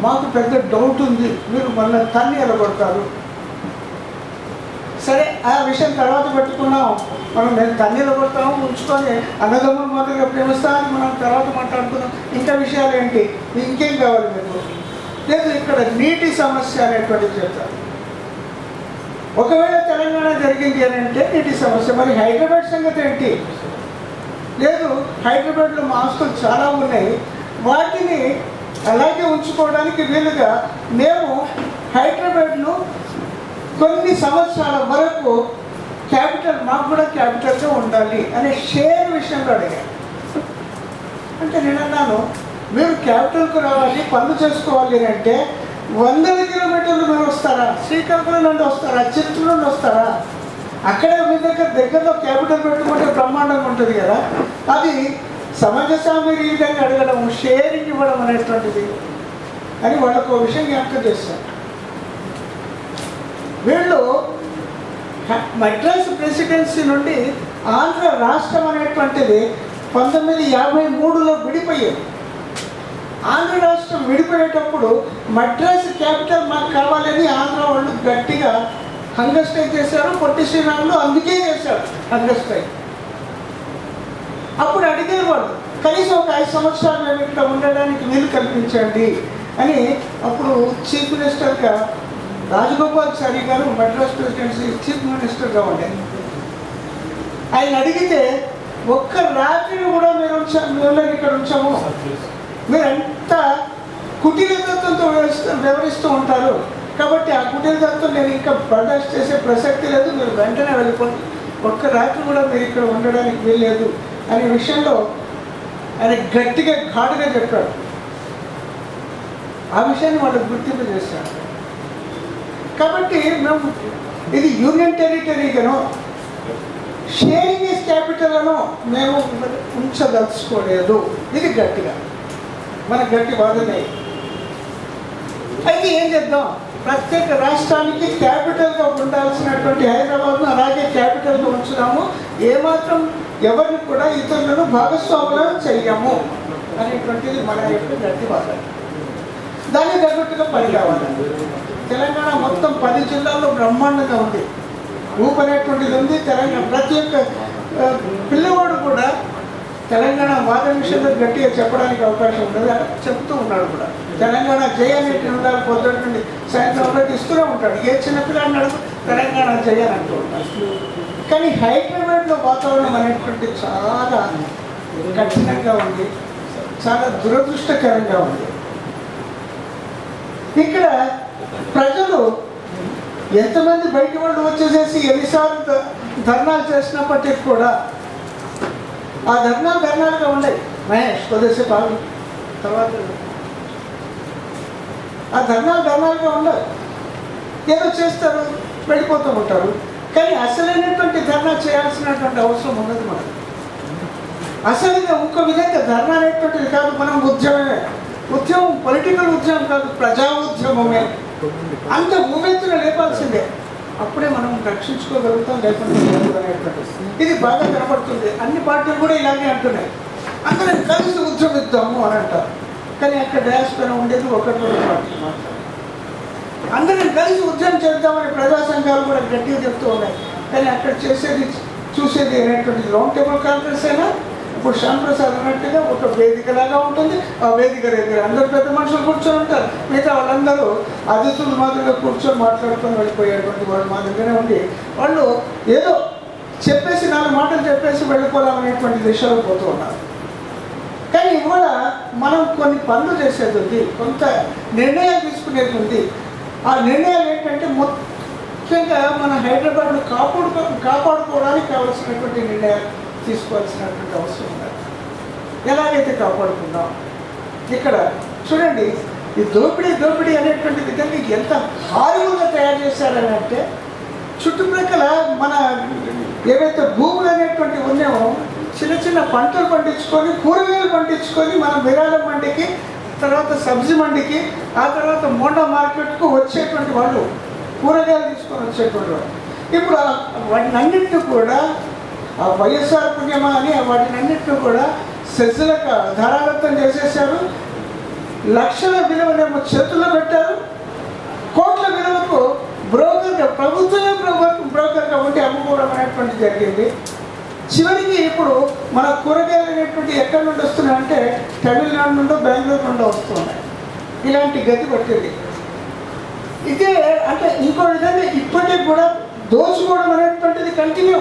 మాకు పెద్ద డౌట్ ఉంది, మీరు మళ్ళీ తన్ని ఎలగొడతారు. సరే, ఆ విషయం తర్వాత పెట్టుకున్నాం. నేను తన్నీలు కొడతాము, ఉంచుకొని అన్నదమ్ములు మాదిరిగా ప్రేమిస్తామని మనం తర్వాత మాట్లాడుకున్నాం. ఇంకా విషయాలు ఏంటి, ఇంకేం కావాలి మీకు? లేదు, ఇక్కడ నీటి సమస్య అనేటువంటిది చెప్తారు. ఒకవేళ తెలంగాణ జరిగింది అని అంటే నీటి సమస్య, మరి హైదరాబాద్ సంగతి ఏంటి? లేదు, హైదరాబాద్లో మా ఆస్తులు చాలా ఉన్నాయి, వాటిని అలాగే ఉంచుకోవడానికి వీలుగా మేము హైదరాబాద్ను కొన్ని సంవత్సరాల వరకు క్యాపిటల్, మాకు కూడా క్యాపిటల్గా ఉండాలి అనే షేర్ విషయంలో అడిగాను. అంటే నేను అన్నాను, మీరు క్యాపిటల్కు రావాలి, పనులు చేసుకోవాలి అని అంటే 100 కిలోమీటర్లు మీరు వస్తారా? శ్రీకాకుళం నుండి వస్తారా? చిత్తూరు నుండి వస్తారా? అక్కడే మీ దగ్గరలో క్యాపిటల్ పెట్టుకుంటే బ్రహ్మాండంగా ఉంటుంది కదా. అది సమంజసంగా ఈ విధంగా అడగడం, షేరింగ్ ఇవ్వడం అనేటువంటిది అని వాళ్ళకు ఒక విషయం జ్ఞాపకం చేశాను. వీళ్ళు మద్రాసు ప్రెసిడెన్సీ నుండి ఆంధ్ర రాష్ట్రం అనేటువంటిది 1953లో విడిపోయింది. ఆంధ్ర రాష్ట్రం విడిపోయేటప్పుడు మద్రాసు క్యాపిటల్ మాకు కావాలని ఆంధ్ర వాళ్ళు గట్టిగా హంగర్ స్ట్రైక్ చేశారు. పొట్టి శ్రీరాములు అందుకే చేశారు హంగర్ స్ట్రైక్. అప్పుడు అడిగారు వాళ్ళు, కనీసం ఒక 5 సంవత్సరాలు మేము ఇక్కడ ఉండడానికి వీలు కల్పించండి అని. అప్పుడు చీఫ్ మినిస్టర్గా రాజగోపాలాచారి గారు మద్రాస్ ప్రెసిడెన్సీ చీఫ్ మినిస్టర్గా ఉండేది. ఆయన అడిగితే, ఒక్క రాత్రి కూడా మేము ఇక్కడ ఉంచాము, మీరంతా కుటీరతత్వంతో వ్యవహరిస్తూ ఉంటారు కాబట్టి ఆ కుటీరతత్వం నేను ఇంకా బర్దాష్ చేసే ప్రసక్తి లేదు, మీరు వెంటనే వెళ్ళిపోండి, ఒక్క రాత్రి కూడా మీరు ఇక్కడ ఉండడానికి వీల్లేదు అనే విషయంలో ఆయన గట్టిగా ఘాటుగా చెప్పాడు. ఆ విషయాన్ని వాళ్ళు గుర్తింపు చేశారు. కాబట్టి మేము ఇది యూనియన్ టెరిటరీగానో షేరింగ్ ఈజ్ క్యాపిటల్ అనో మేము ఉంచదలుచుకోలేదు. ఇది గట్టిగా మన గట్టి వాదనే. అయితే ఏం చేద్దాం, ప్రత్యేక రాష్ట్రానికి క్యాపిటల్గా ఉండాల్సినటువంటి హైదరాబాద్ను అలాగే క్యాపిటల్గా ఉంచుదాము, ఏమాత్రం ఎవరిని కూడా ఇతరులను భాగస్వాములను చెయ్యము అనేటువంటిది మన యొక్క గట్టి వాదన. దానికి తగ్గట్టుగా పని కావాలి. తెలంగాణ మొత్తం 10 జిల్లాల్లో బ్రహ్మాండంగా ఉంది, ఊపు అనేటువంటిది ఉంది. తెలంగాణ ప్రతి ఒక్క పిల్లవాడు కూడా తెలంగాణ వాద విషయంలో గట్టిగా చెప్పడానికి అవకాశం ఉండదు, చెప్తూ ఉన్నాడు కూడా. తెలంగాణ జయ అనేటి ఉండాలి, పొద్దుటి నుండి సాయంత్రం వరకు ఇస్తూనే ఉంటాడు. ఏ చిన్నపిల్లాడిని అడుగు తెలంగాణ జయ అని అంటూ ఉంటాడు. కానీ హైదరాబాద్లో వాతావరణం అనేటువంటి చాలా కఠినంగా ఉంది, చాలా దురదృష్టకరంగా ఉంది. ఇక్కడ ప్రజలు ఎంతమంది బయట వాళ్ళు వచ్చేసేసి ఎన్నిసార్లు ధర్నాలు చేసినప్పటికీ కూడా ఆ ధర్నాలుగా ఉన్నాయి. మహేష్ కొద్దిసేపు ఆగు, తర్వాత ఆ ధర్నాలుగా ఉండవు. ఏదో చేస్తారు, వెళ్ళిపోతూ ఉంటారు. కానీ అసలైనటువంటి ధర్నా చేయాల్సినటువంటి అవసరం ఉన్నది మనకు. అసలు ఇంకో విధంగా ధర్నా అనేటువంటిది కాదు, మనం ఉద్యమమే. ఉద్యమం పొలిటికల్ ఉద్యమం కాదు, ప్రజా ఉద్యమమే. అంత ఉవ్వెత్తున లేపాల్సిందే, అప్పుడే మనం రక్షించుకోగలుగుతాం, లేకుండా అనేటువంటిది ఇది బాగా కనపడుతుంది. అన్ని పార్టీలు కూడా ఇలాగే అంటున్నాయి, అందరం కలిసి ఉద్యమిద్దాము అని అంటారు. కానీ అక్కడ డయాస్పోరా ఉండేది ఒకటి పార్టీ మాత్రం. అందరం కలిసి ఉద్యమం చేద్దామని ప్రజా సంఘాలు కూడా గట్టిగా చెప్తూ ఉన్నాయి. కానీ అక్కడ చూసేది అనేటువంటిది రౌండ్ టేబుల్ కాన్ఫరెన్స్ అయినా ఇప్పుడు శ్యాంప్రసాద్ అన్నట్టుగా ఒక వేదికలాగా ఉంటుంది. ఆ వేదిక దగ్గర అందరు పెద్ద మనుషులు కూర్చొని ఉంటారు, మిగతా వాళ్ళందరూ అతిథులు మాదిరిగా కూర్చొని మాట్లాడుకొని వెళ్ళిపోయేటువంటి వాళ్ళు మా దగ్గరే ఉండి వాళ్ళు ఏదో చెప్పేసి 4 మాటలు చెప్పేసి వెళ్ళిపోవాలనేటువంటి దిశలో పోతూ ఉన్నారు. కానీ ఇవాళ మనం కొన్ని పనులు చేసేది ఉంది, కొంత నిర్ణయాలు తీసుకునేది ఉంది. ఆ నిర్ణయాలు ఏంటంటే ముఖ్యంగా మన హైదరాబాద్ను కాపాడుకోవడానికి కావాల్సినటువంటి నిర్ణయాలు తీసుకోవాల్సినటువంటి అవసరం ఉన్నది. ఎలాగైతే కాపాడుకుందాం, ఇక్కడ చూడండి, ఈ దోపిడీ అనేటువంటి విధంగా ఎంత హారిబుల్గా తయారు చేశారని అంటే, చుట్టుప్రక్కల మన ఏవైతే భూములు అనేటువంటివి ఉన్నాయో చిన్న చిన్న పంటలు పండించుకొని, కూరగాయలు పండించుకొని మన మిరాల మండికి, తర్వాత సబ్జీ మండికి, ఆ తర్వాత మోండా మార్కెట్కు వచ్చేటువంటి వాళ్ళు, కూరగాయలు తీసుకొని వచ్చేటువంటి వాళ్ళు ఇప్పుడు వాటినన్నింటినీ కూడా ఆ వైఎస్ఆర్ పుణ్యమా అని వాటినన్నింటినీ కూడా సెస్సులకు ధారాదత్తం చేసేసారు. లక్షల విలువనేమో చేతుల్లో పెట్టారు, కోట్ల విలువకు బ్రోకర్గా ప్రభుత్వమే బ్రోకర్గా ఉండి అమ్ముకోవడం అనేటువంటి జరిగింది. చివరికి ఇప్పుడు మన కూరగాయలు అనేటువంటి ఎక్కడి నుండి వస్తున్నాయి అంటే తమిళనాడు నుండో బెంగళూరు నుండో వస్తున్నాయి. ఇలాంటి గతి పట్టింది. ఇదే అంటే ఇంకో విధంగా ఇప్పటికి కూడా దోచుకోవడం అనేటువంటిది కంటిన్యూ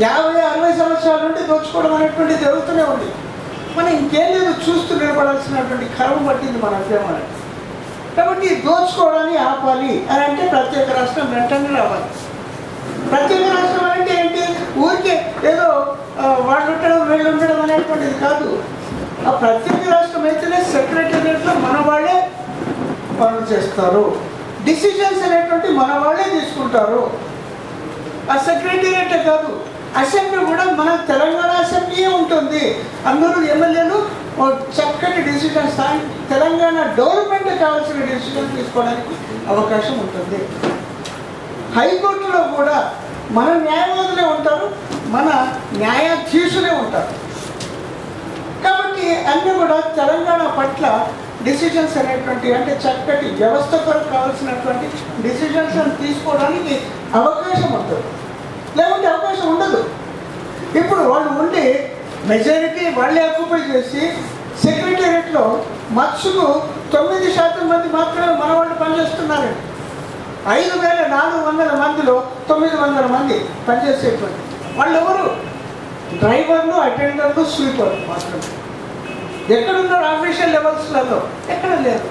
50-60 సంవత్సరాల నుండి దోచుకోవడం అనేటువంటిది జరుగుతూనే ఉంది. మనం ఇంకేం లేదు, చూస్తూ నిలబడాల్సినటువంటి కరువు పట్టింది మన ఉద్యమానికి. కాబట్టి దోచుకోవడాన్ని ఆపాలి అని అంటే ప్రత్యేక రాష్ట్రం వెంటనే రావాలి. ప్రత్యేక రాష్ట్రం అంటే ఏంటి? ఊరికే ఏదో వాళ్ళు ఉండడం వీళ్ళు ఉండడం అనేటువంటిది కాదు. ఆ ప్రత్యేక రాష్ట్రం అయితేనే సెక్రటేరియట్లో మన వాళ్ళే పనులు చేస్తారు, డిసిజన్స్ అనేటువంటి మన వాళ్ళే తీసుకుంటారు. ఆ సెక్రటేరియటే కాదు, అసెంబ్లీ కూడా మన తెలంగాణ అసెంబ్లీయే ఉంటుంది. అందరూ ఎమ్మెల్యేలు చక్కటి డిసిజన్స్, తెలంగాణ డెవలప్మెంట్ కావాల్సిన డిసిజన్ తీసుకోవడానికి అవకాశం ఉంటుంది. హైకోర్టులో కూడా మన న్యాయవాదులే ఉంటారు, మన న్యాయాధీశులే ఉంటారు. కాబట్టి అన్నీ కూడా తెలంగాణ పట్ల డిసిజన్స్ అనేటువంటి అంటే చక్కటి వ్యవస్థ కొరకు కావాల్సినటువంటి డిసిజన్స్ తీసుకోవడానికి అవకాశం ఉంటుంది, లేకుంటే అవకాశం ఉండదు. ఇప్పుడు వాళ్ళు ఉండి మెజారిటీ వాళ్ళే ఆక్యుపై చేసి సెక్రటేరియట్లో మత్స్సుకు 9% మంది మాత్రమే మన వాళ్ళు పనిచేస్తున్నారండి. 5400 మందిలో 900 మంది పనిచేసేటువంటి వాళ్ళు ఎవరు? డ్రైవర్లు, అటెండర్లు, స్వీపర్లు మాత్రమే. ఎక్కడున్నారు ఆఫీషియల్ లెవెల్స్లలో? ఎక్కడ లేరు.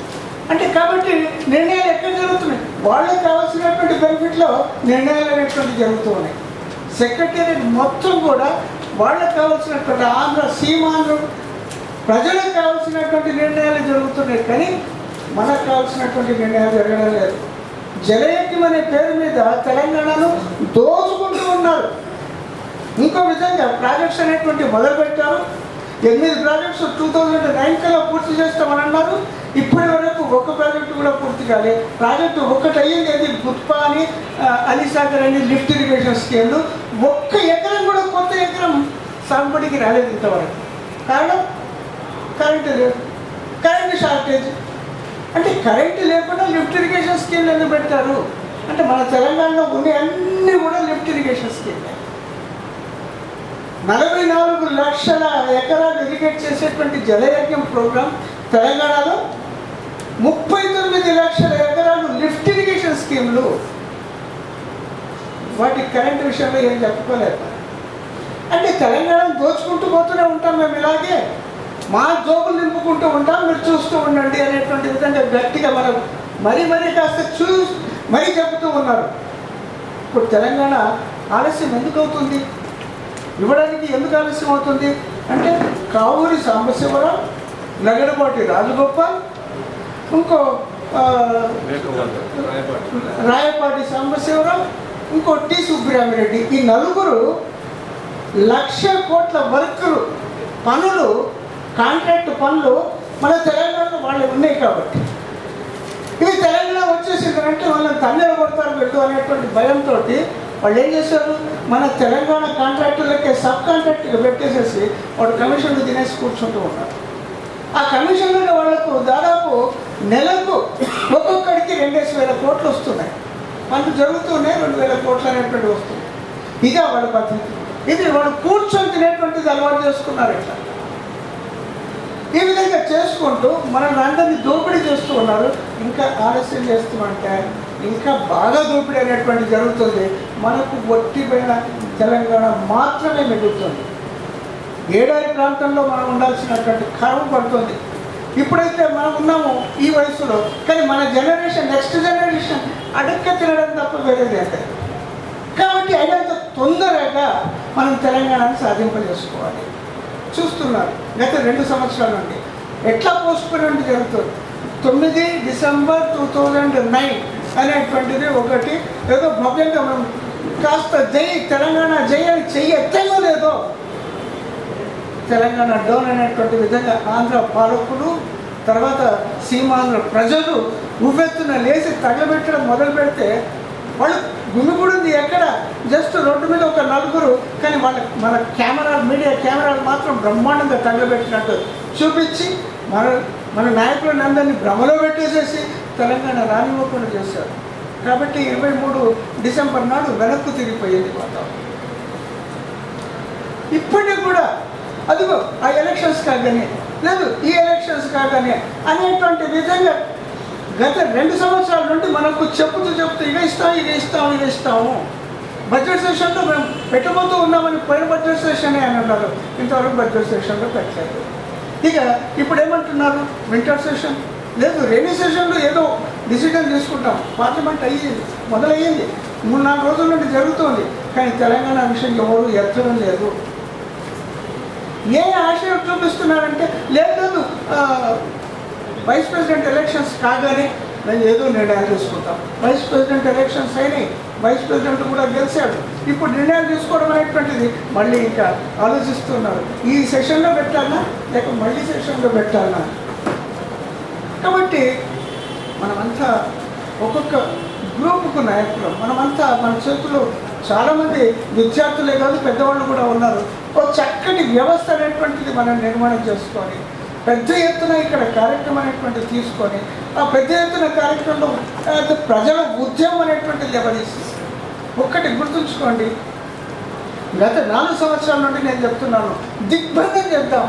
అంటే కాబట్టి నిర్ణయాలు ఎక్కడ జరుగుతున్నాయి? వాళ్ళకి కావాల్సినటువంటి బెనిఫిట్లో నిర్ణయాలు అనేటువంటి జరుగుతూ ఉన్నాయి. సెక్రటేరియట్ మొత్తం కూడా వాళ్ళకి కావాల్సినటువంటి ఆంధ్ర సీమాంధ్ర ప్రజలకు కావాల్సినటువంటి నిర్ణయాలు జరుగుతున్నాయి, కానీ మనకు కావాల్సినటువంటి నిర్ణయాలు జరగడం లేదు. జలయజ్ఞం అనే పేరు మీద తెలంగాణను దోచుకుంటూ ఉన్నారు. ఇంకో విధంగా ప్రాజెక్ట్స్ అనేటువంటి మొదలుపెట్టారు. 8 ప్రాజెక్ట్స్ 2009 కల్లా పూర్తి చేస్తామని అన్నారు. ఇప్పటి వరకు ఒక్క ప్రాజెక్టు కూడా పూర్తి కాలేదు. ప్రాజెక్టు ఒక్కటి అయ్యింది, అది బుత్పా అని, అలీసాగర్ అని లిఫ్ట్ ఇరిగేషన్ స్కీమ్లు. ఒక్క ఎకరం కూడా కొత్త ఎకరం సాగుబడికి రాలేదు ఇంతవరకు. కారణం కరెంటు లేదు, కరెంటు షార్టేజ్. అంటే కరెంటు లేకుండా లిఫ్ట్ ఇరిగేషన్ స్కీమ్లు ఎందుకు పెట్టారు అంటే మన తెలంగాణలో ఉన్న అన్నీ కూడా లిఫ్ట్ ఇరిగేషన్ స్కీమ్లే. 44 లక్షల ఎకరాలు ఇరిగేట్ చేసేటువంటి జలయజ్ఞం ప్రోగ్రాం తెలంగాణలో, 39 లక్షల ఎకరాలు లిఫ్ట్ ఇరిగేషన్ స్కీమ్లు. వాటి కరెంటు విషయంలో ఏం చెప్పుకోలేదు. అంటే తెలంగాణను దోచుకుంటూ పోతూనే ఉంటాం మేము, ఇలాగే మా జోబులు నింపుకుంటూ ఉంటాం, మీరు చూస్తూ ఉండండి అనేటువంటి విధంగా గట్టిగా మనం మరీ కాస్త మరీ చెబుతూ ఉన్నారు. ఇప్పుడు తెలంగాణ ఆలస్యం ఎందుకు అవుతుంది? ఇవ్వడానికి ఎందుకు ఆలస్యం అవుతుంది అంటే కావూరి సాంబశివరావు, లగడపాటి రాజగోపాల్, ఇంకో రాయపాటి సాంబశివరావు, ఇంకో టి సుబ్బరామిరెడ్డి, ఈ నలుగురు 1,00,000 కోట్ల వర్కులు పనులు, కాంట్రాక్ట్ పనులు మన తెలంగాణలో వాళ్ళు ఉన్నాయి. కాబట్టి ఇవి తెలంగాణ వచ్చేసిందంటే వాళ్ళని తన్నెలు కొడతారు వెళ్ళు అనేటువంటి భయంతో వాళ్ళు ఏం చేశారు? మన తెలంగాణ కాంట్రాక్టులకే సబ్ కాంట్రాక్ట్గా పెట్టేసేసి వాడు కమిషన్లు తినేసి కూర్చుంటూ ఉన్నారు. ఆ కమిషన్లు వాళ్లకు దాదాపు నెలకు ఒక్కొక్కడికి 2,000 కోట్లు వస్తున్నాయి. పనులు జరుగుతున్నాయి, 2,000 కోట్లు అనేటువంటి వస్తుంది. ఇదే వాళ్ళ పద్ధతి. ఇది వాళ్ళు కూర్చొని తినేటువంటిది అలవాటు చేసుకున్నారు. ఇట్లా ఈ విధంగా చేసుకుంటూ మనల్ని అందరినీ దోపిడీ చేస్తూ ఉన్నారు. ఇంకా ఆలస్యం చేస్తామంటే ఇంకా బాగా దోపిడీ అనేటువంటి జరుగుతుంది. మనకు ఒట్టిపోయిన తెలంగాణ మాత్రమే మిగులుతుంది. ఏడాది ప్రాంతంలో మనం ఉండాల్సినటువంటి కరువు పడుతుంది. ఇప్పుడైతే మనం ఉన్నాము ఈ వయసులో, కానీ మన జనరేషన్, నెక్స్ట్ జనరేషన్ అడక్క తినడం తప్ప వేరేది అంటే. కాబట్టి అయినంత తొందరగా మనం తెలంగాణను సాధింపజేసుకోవాలి. చూస్తున్నారు గత 2 సంవత్సరాల నుండి ఎట్లా పోస్ట్పోన్మెంట్ జరుగుతుంది. 9 డిసెంబర్ 2009 అనేటువంటిది ఒకటి ఏదో భవ్యంగా మనం కాస్త జై తెలంగాణ జై అని చెయ్యెత్తలో లేదో తెలంగాణ డౌన్ అనేటువంటి విధంగా ఆంధ్ర పాలకులు, తర్వాత సీమాంధ్ర ప్రజలు ఉవ్వెత్తున లేచి తగలబెట్టడం మొదలు పెడితే వాళ్ళు గుమిగూడింది ఎక్కడ? జస్ట్ రోడ్డు మీద ఒక నలుగురు, కానీ మన కెమెరాలు, మీడియా కెమెరాలు మాత్రం బ్రహ్మాండంగా తగలబెట్టినట్టు చూపించి మన నాయకులను అందరినీ భ్రమలో పెట్టేసేసి తెలంగాణ రానివ్వకుండా చేశారు. కాబట్టి 23 డిసెంబర్ నాడు వెనక్కు తిరిగిపోయింది వాతావరణం. ఇప్పటికి కూడా అదిగో ఆ ఎలక్షన్స్ కాగానే లేదు ఈ ఎలక్షన్స్ కాగానే అనేటువంటి విధంగా గత 2 సంవత్సరాల నుండి మనకు చెప్తూ ఇక ఇస్తాము. బడ్జెట్ సెషన్లో మేము పెట్టబోతూ ఉన్నామని పోయిన బడ్జెట్ సెషన్ అని అన్నారు. ఇంతవరకు బడ్జెట్ సెషన్లో పెట్టలేదు. ఇక ఇప్పుడు ఏమంటున్నారు, వింటర్ సెషన్ లేదు రైనీ సెషన్లో ఏదో డిసిజన్ తీసుకుంటాం. పార్లమెంట్ మొదలయ్యింది, 3-4 రోజుల నుండి జరుగుతుంది. కానీ తెలంగాణ విషయం ఎవరు ఎత్తడం లేదు. ఏ ఆశయం చూపిస్తున్నారంటే లేదు వైస్ ప్రెసిడెంట్ ఎలక్షన్స్ కాగానే మేము ఏదో నిర్ణయాలు తీసుకుంటాం. వైస్ ప్రెసిడెంట్ ఎలక్షన్స్ అయినాయి, వైస్ ప్రెసిడెంట్ కూడా గెలిచాడు. ఇప్పుడు నిర్ణయాలు తీసుకోవడం అనేటువంటిది మళ్ళీ ఇంకా ఆలోచిస్తున్నారు. ఈ సెషన్లో పెట్టాలన్నా లేక మళ్ళీ సెషన్లో పెట్టాలన్నా. కాబట్టి మనమంతా ఒక్కొక్క గ్రూపుకు నాయకులు, మనమంతా మన చేతుల్లో చాలామంది విద్యార్థులే కాదు పెద్దవాళ్ళు కూడా ఉన్నారు. ఒక చక్కటి వ్యవస్థ అనేటువంటిది మనం నిర్మాణం చేసుకొని పెద్ద ఎత్తున ఇక్కడ కార్యక్రమం అనేటువంటిది తీసుకొని ఆ పెద్ద ఎత్తున కార్యక్రమంలో ప్రజల ఉద్యమం అనేటువంటిది లేవదీసి ఒక్కటి గుర్తుంచుకోండి, గత 4 సంవత్సరాల నుండి నేను చెప్తున్నాను, దిగ్బంధం చేద్దాం.